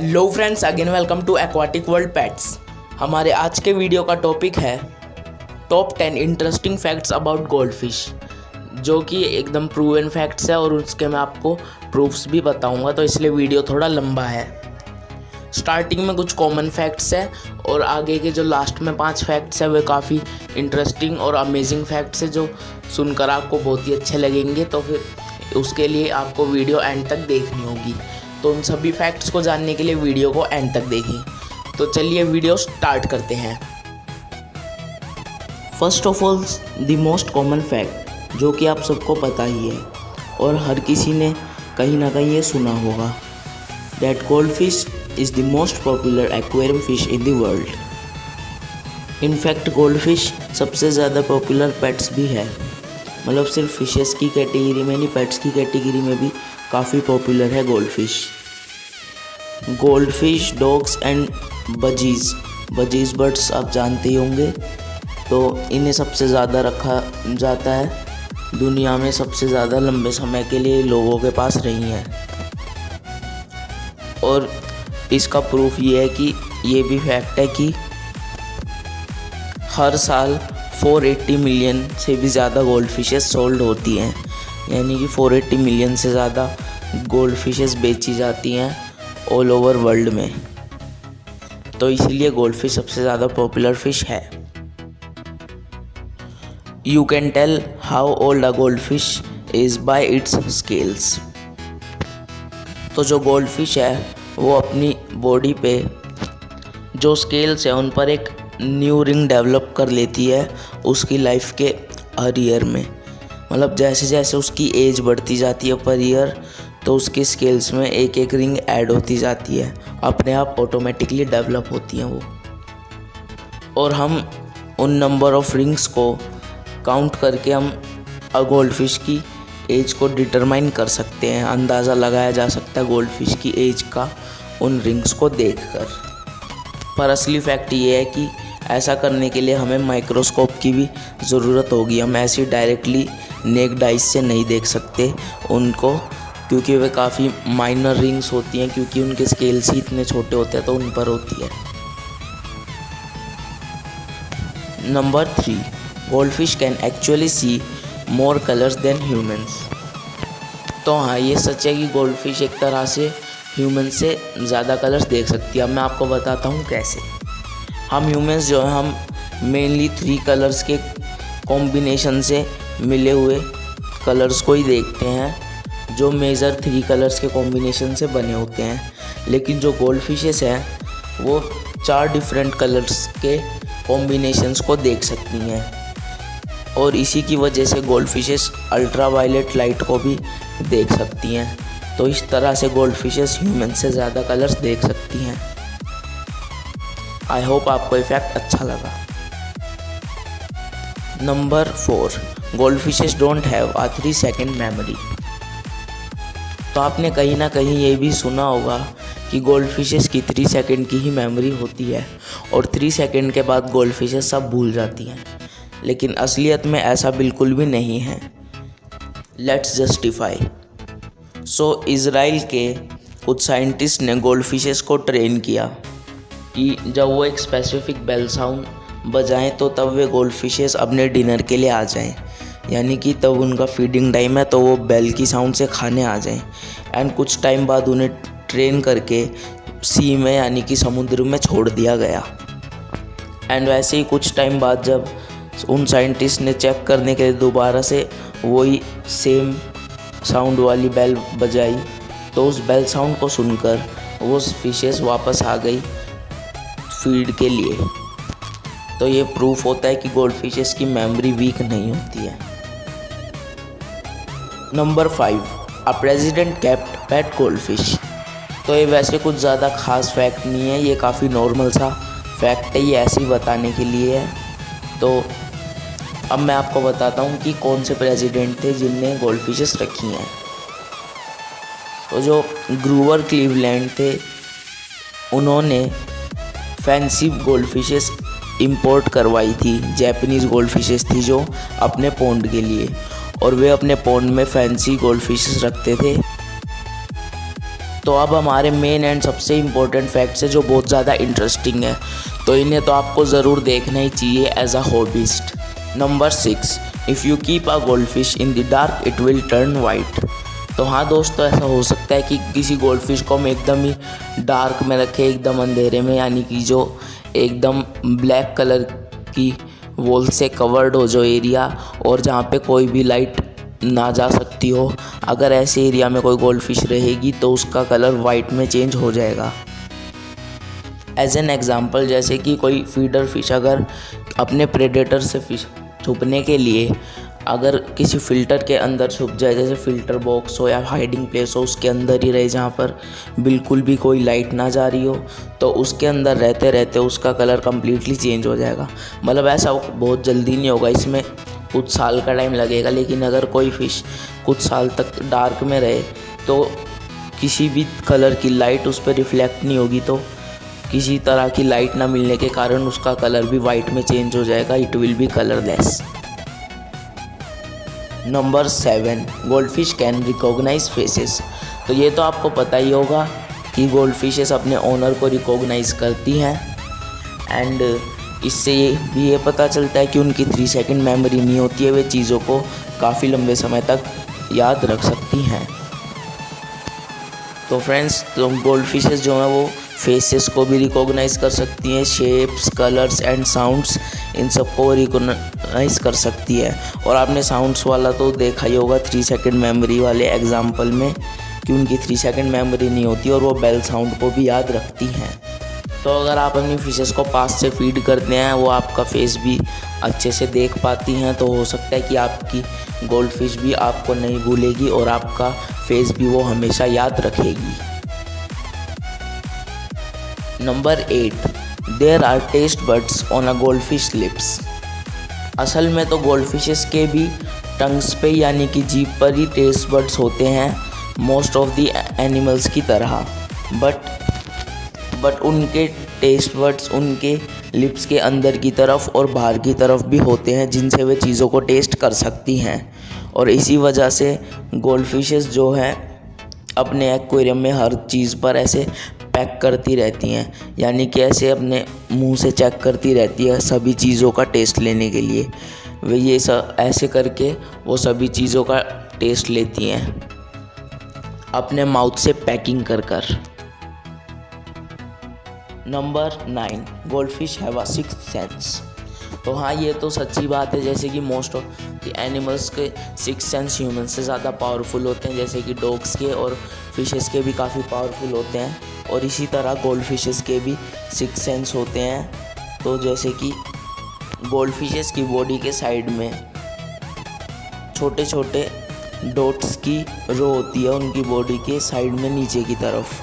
Hello friends, again welcome to aquatic world pets. हमारे आज के वीडियो का टॉपिक है top 10 interesting facts about gold fish, जो कि एकदम प्रूवन फैक्ट्स है और उसके मैं आपको प्रूफ्स भी बताऊंगा, तो इसलिए वीडियो थोड़ा लंबा है। स्टार्टिंग में कुछ कॉमन फैक्ट्स है और आगे के जो लास्ट में 5 फैक्ट्स है वे काफ़ी इंटरेस्टिंग और अमेजिंग फैक्ट्स है, जो सुनकर आपको बहुत ही अच्छे लगेंगे। तो फिर उसके लिए आपको वीडियो एंड तक देखनी होगी। तो उन सभी फैक्ट्स को जानने के लिए वीडियो को एंड तक देखें। तो चलिए वीडियो स्टार्ट करते हैं। First of all, the most common fact जो कि आप सबको पता ही है और हर किसी ने कहीं ना कहीं ये सुना होगा, that gold fish is the most popular aquarium fish in the world. In fact gold fish सबसे ज़्यादा पॉपुलर पेट्स भी है, मतलब सिर्फ फिशेस की कैटेगरी में नहीं, पेट्स की कैटेगरी में भी काफ़ी पॉपुलर है gold fish. Gold fish, dogs and budgies birds आप जानते ही होंगे, तो इन्हें सबसे ज़्यादा रखा जाता है। दुनिया में सबसे ज़्यादा लंबे समय के लिए लोगों के पास रही हैं और इसका प्रूफ ये है कि ये भी फैक्ट है कि हर साल 480 मिलियन से भी ज़्यादा गोल्ड फिशेस सोल्ड होती हैं, यानी कि 480 मिलियन से ज़्यादा गोल्ड फिशेस बेची जाती हैं ऑल ओवर वर्ल्ड में। तो इसीलिए गोल्ड फिश सबसे ज़्यादा पॉपुलर फिश है। You can tell how old a gold fish is by its scales. तो जो गोल्ड फिश है वो अपनी बॉडी पे जो स्केल्स है उन पर एक न्यू रिंग डेवलप कर लेती है उसकी लाइफ के हर ईयर में। मतलब जैसे जैसे उसकी एज बढ़ती जाती है पर ईयर, तो उसके स्केल्स में एक एक रिंग ऐड होती जाती है, अपने आप ऑटोमेटिकली डेवलप होती हैं वो। और हम उन नंबर ऑफ रिंग्स को काउंट करके हम गोल्ड फिश की एज को डिटरमाइन कर सकते हैं, अंदाज़ा लगाया जा सकता है गोल्ड फिश की एज का उन रिंग्स को देखकर। पर असली फैक्ट ये है कि ऐसा करने के लिए हमें माइक्रोस्कोप की भी ज़रूरत होगी। हम ऐसे डायरेक्टली नेक्ड आइज से नहीं देख सकते उनको, क्योंकि वे काफ़ी माइनर रिंग्स होती हैं, क्योंकि उनके स्केल्स ही इतने छोटे होते हैं तो उन पर होती है। Number 3, gold fish can actually see more colours then humans. तो हाँ, ये सच है कि गोल्ड फिश एक तरह से ह्यूमन से ज़्यादा कलर्स देख सकती है। अब मैं आपको बताता हूँ कैसे। हम ह्यूमंस जो है, हम मेनली 3 कलर्स के कॉम्बिनेशन से मिले हुए कलर्स को ही देखते हैं, जो मेजर 3 कलर्स के कॉम्बिनेशन से बने होते हैं। लेकिन जो गोल्ड फिशेस हैं वो 4 डिफरेंट कलर्स के कॉम्बिनेशंस को देख सकती हैं और इसी की वजह से gold fishes ultra violet light को भी देख सकती हैं। तो इस तरह से गोल्ड फिशेस ह्यूमन से ज़्यादा कलर्स देख सकती हैं। आई होप आपको ये फैक्ट अच्छा लगा। Number 4, gold fishes don't have a 3 second memory. तो आपने कहीं ना कहीं ये भी सुना होगा कि गोल्ड फिशेस की 3 सेकेंड की ही मेमोरी होती है और 3 सेकेंड के बाद गोल्ड फिशेस सब भूल जाती हैं, लेकिन असलियत में ऐसा बिल्कुल भी नहीं है। Let's justify. सो इज़राइल के कुछ साइंटिस्ट ने गोल्ड फिशेस को ट्रेन किया कि जब वो एक स्पेसिफिक बेल साउंड बजाएं तो तब वे गोल्ड फिशेस अपने डिनर के लिए आ जाएं, यानी कि तब उनका फीडिंग टाइम है तो वो बेल की साउंड से खाने आ जाएं। एंड कुछ टाइम बाद उन्हें ट्रेन करके सी में, यानी कि समुद्र में छोड़ दिया गया। एंड वैसे ही कुछ टाइम बाद जब उन साइंटिस्ट ने चेक करने के लिए दोबारा से वही सेम साउंड वाली बेल बजाई, तो उस बेल साउंड को सुनकर वो फिशेस वापस आ गई फीड के लिए। तो ये प्रूफ होता है कि गोल्ड फिशेस की मेमोरी वीक नहीं होती है। Number 5, a president kept pet gold fish. तो ये वैसे कुछ ज़्यादा खास फैक्ट नहीं है, ये काफ़ी नॉर्मल सा फैक्ट है, ये ऐसे ही बताने के लिए है। तो अब मैं आपको बताता हूँ कि कौन से प्रेसिडेंट थे जिनने गोल्ड फिशेस रखी हैं। तो जो ग्रूवर क्लीवलैंड थे, उन्होंने फैंसी गोल्ड फिशेस इंपोर्ट करवाई थी। जैपनीज़ गोल्ड फिशेस थी जो अपने पॉन्ड के लिए, और वे अपने पॉन्ड में फैंसी गोल्ड फिशेस रखते थे। तो अब हमारे मेन एंड सबसे इम्पोर्टेंट फैक्ट्स है जो बहुत ज़्यादा इंटरेस्टिंग है, तो इन्हें तो आपको ज़रूर देखना ही चाहिए as a hobbyist. Number 6, if you keep a gold fish in the dark it will turn white. तो हाँ दोस्तों, ऐसा हो सकता है कि किसी गोल्ड फिश को हम एकदम ही डार्क में रखें, एकदम अंधेरे में, यानी कि जो एकदम ब्लैक कलर की वॉल से कवर्ड हो जो एरिया, और जहाँ पे कोई भी लाइट ना जा सकती हो, अगर ऐसे एरिया में कोई गोल्ड फिश रहेगी तो उसका कलर वाइट में चेंज हो जाएगा। एज एन एग्ज़ाम्पल, जैसे कि कोई फीडर फिश अगर अपने प्रेडेटर से फिश छुपने के लिए अगर किसी फ़िल्टर के अंदर छुप जाए, जैसे फ़िल्टर बॉक्स हो या हाइडिंग प्लेस हो, उसके अंदर ही रहे जहाँ पर बिल्कुल भी कोई लाइट ना जा रही हो, तो उसके अंदर रहते रहते उसका कलर कम्प्लीटली चेंज हो जाएगा। मतलब ऐसा बहुत जल्दी नहीं होगा, इसमें कुछ साल का टाइम लगेगा, लेकिन अगर कोई फ़िश कुछ साल तक डार्क में रहे तो किसी भी कलर की लाइट उस पर रिफ्लेक्ट नहीं होगी, तो किसी तरह की लाइट ना मिलने के कारण उसका कलर भी वाइट में चेंज हो जाएगा। It will be colourless. Number 7, gold fish can recognise faces. तो ये तो आपको पता ही होगा कि गोल्ड फिशेस अपने ओनर को रिकॉग्नाइज करती हैं, एंड इससे ये पता चलता है कि उनकी 3 सेकंड मेमोरी नहीं होती है, वे चीज़ों को काफ़ी लंबे समय तक याद रख सकती हैं। तो फ्रेंड्स, तो गोल्ड फिशेस जो हैं वो फेसेस को भी रिकॉग्नाइज कर सकती हैं, शेप्स, कलर्स एंड साउंड्स, इन सबको रिकॉग्नाइज कर सकती है। और आपने साउंड्स वाला तो देखा ही होगा 3 सेकंड मेमोरी वाले एग्जाम्पल में, कि उनकी 3 सेकंड मेमोरी नहीं होती और वो बेल साउंड को भी याद रखती हैं। तो अगर आप अपनी फिशेस को पास से फीड करते हैं, वो आपका फेस भी अच्छे से देख पाती हैं, तो हो सकता है कि आपकी गोल्ड फिश भी आपको नहीं भूलेगी और आपका फेस भी वो हमेशा याद रखेगी। Number 8, there are taste buds on a gold fish lips. असल में तो गोल्ड फिशेस के भी टंग्स पे यानी कि जीभ पर ही टेस्ट बड्स होते हैं, मोस्ट ऑफ द एनिमल्स की तरह, बट उनके टेस्ट बड्स उनके लिप्स के अंदर की तरफ और बाहर की तरफ भी होते हैं, जिनसे वे चीज़ों को टेस्ट कर सकती हैं। और इसी वजह से गोल्ड फिशेस जो हैं अपने एक्वेरियम में हर चीज़ पर ऐसे पैक करती रहती हैं, यानी कि ऐसे अपने मुंह से चेक करती रहती है सभी चीज़ों का टेस्ट लेने के लिए। वे ये सब ऐसे करके वो सभी चीज़ों का टेस्ट लेती हैं अपने माउथ से पैकिंग कर कर। Number 9, gold fish have a sixth sense. तो हाँ, ये तो सच्ची बात है, जैसे कि मोस्ट ऑफ द एनिमल्स के सिक्स्थ सेंस ह्यूमन से ज़्यादा पावरफुल होते हैं, जैसे कि डॉग्स के और फिशेस के भी काफ़ी पावरफुल होते हैं, और इसी तरह गोल्ड फिशेस के भी सिक्स्थ सेंस होते हैं। तो जैसे कि गोल्ड फिशेस की बॉडी के साइड में छोटे छोटे डॉट्स की रो होती है उनकी बॉडी के साइड में नीचे की तरफ,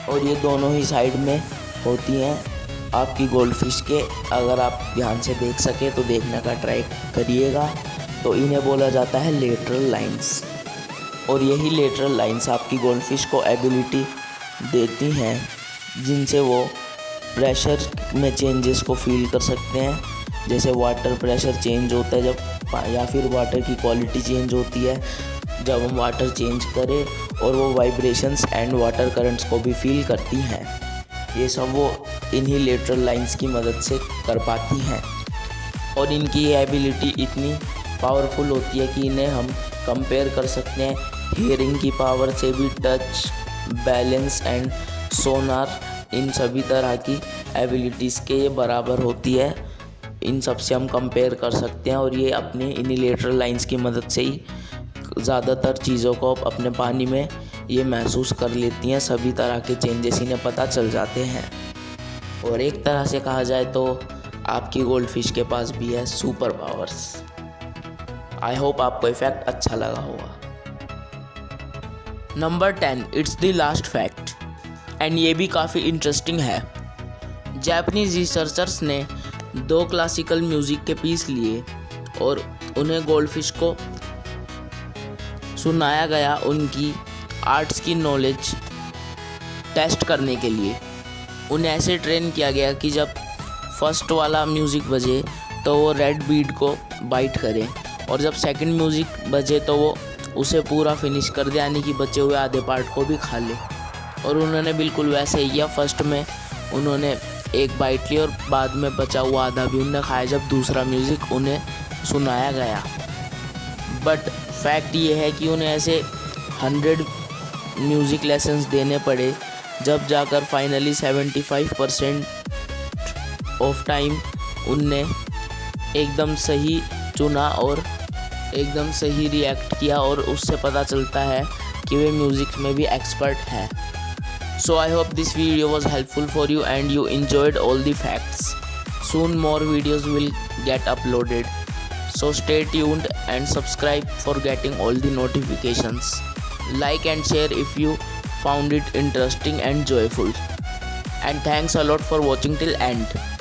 और ये दोनों ही साइड में होती हैं आपकी गोल्ड फिश के। अगर आप ध्यान से देख सकें तो देखने का ट्राई करिएगा। तो इन्हें बोला जाता है लेटरल लाइंस, और यही लेटरल लाइंस आपकी गोल्ड फिश को एबिलिटी देती हैं जिनसे वो प्रेशर में चेंजेस को फील कर सकते हैं, जैसे वाटर प्रेशर चेंज होता है जब, या फिर वाटर की क्वालिटी चेंज होती है जब हम वाटर चेंज करें, और वो वाइब्रेशंस एंड वाटर करंट्स को भी फील करती हैं। ये सब वो इन्हीं लेटरल लाइंस की मदद से कर पाती हैं, और इनकी ये एबिलिटी इतनी पावरफुल होती है कि इन्हें हम कंपेयर कर सकते हैं हियरिंग की पावर से भी। टच, बैलेंस एंड सोनार, इन सभी तरह की एबिलिटीज़ के ये बराबर होती है, इन सब से हम कंपेयर कर सकते हैं, और ये अपनी इन्हीं लेटरल लाइंस की मदद से ही ज़्यादातर चीज़ों को अपने पानी में ये महसूस कर लेती हैं, सभी तरह के चेंजेस इन्हें पता चल जाते हैं। और एक तरह से कहा जाए तो आपकी गोल्ड फिश के पास भी है सुपर पावर्स। आई होप आपको इफेक्ट अच्छा लगा होगा। Number 10, it's the last fact, and ये भी काफ़ी इंटरेस्टिंग है। जापानीज रिसर्चर्स ने 2 क्लासिकल म्यूज़िक के पीस लिए और उन्हें गोल्ड फिश को सुनाया गया उनकी आर्ट्स की नॉलेज टेस्ट करने के लिए। उन्हें ऐसे ट्रेन किया गया कि जब फर्स्ट वाला म्यूज़िक बजे तो वो रेड बीड को बाइट करें, और जब सेकंड म्यूज़िक बजे तो वो उसे पूरा फिनिश कर दे, यानी कि बचे हुए आधे पार्ट को भी खा ले। और उन्होंने बिल्कुल वैसे ही किया। फर्स्ट में उन्होंने एक बाइट ली और बाद में बचा हुआ आधा भी उन्हें खाया जब दूसरा म्यूज़िक उन्हें सुनाया गया। बट फैक्ट ये है कि उन्हें ऐसे 100 म्यूज़िक लेसन्स देने पड़े, जब जाकर फाइनली 75% ऑफ टाइम उनने एकदम सही चुना और एकदम सही रिएक्ट किया, और उससे पता चलता है कि वे म्यूज़िक में भी एक्सपर्ट है। So I hope this video was helpful for you and you enjoyed all the facts. Soon more videos will get uploaded. So stay tuned and subscribe for getting all the notifications. Like and share if you found it interesting and joyful. And thanks a lot for watching till end.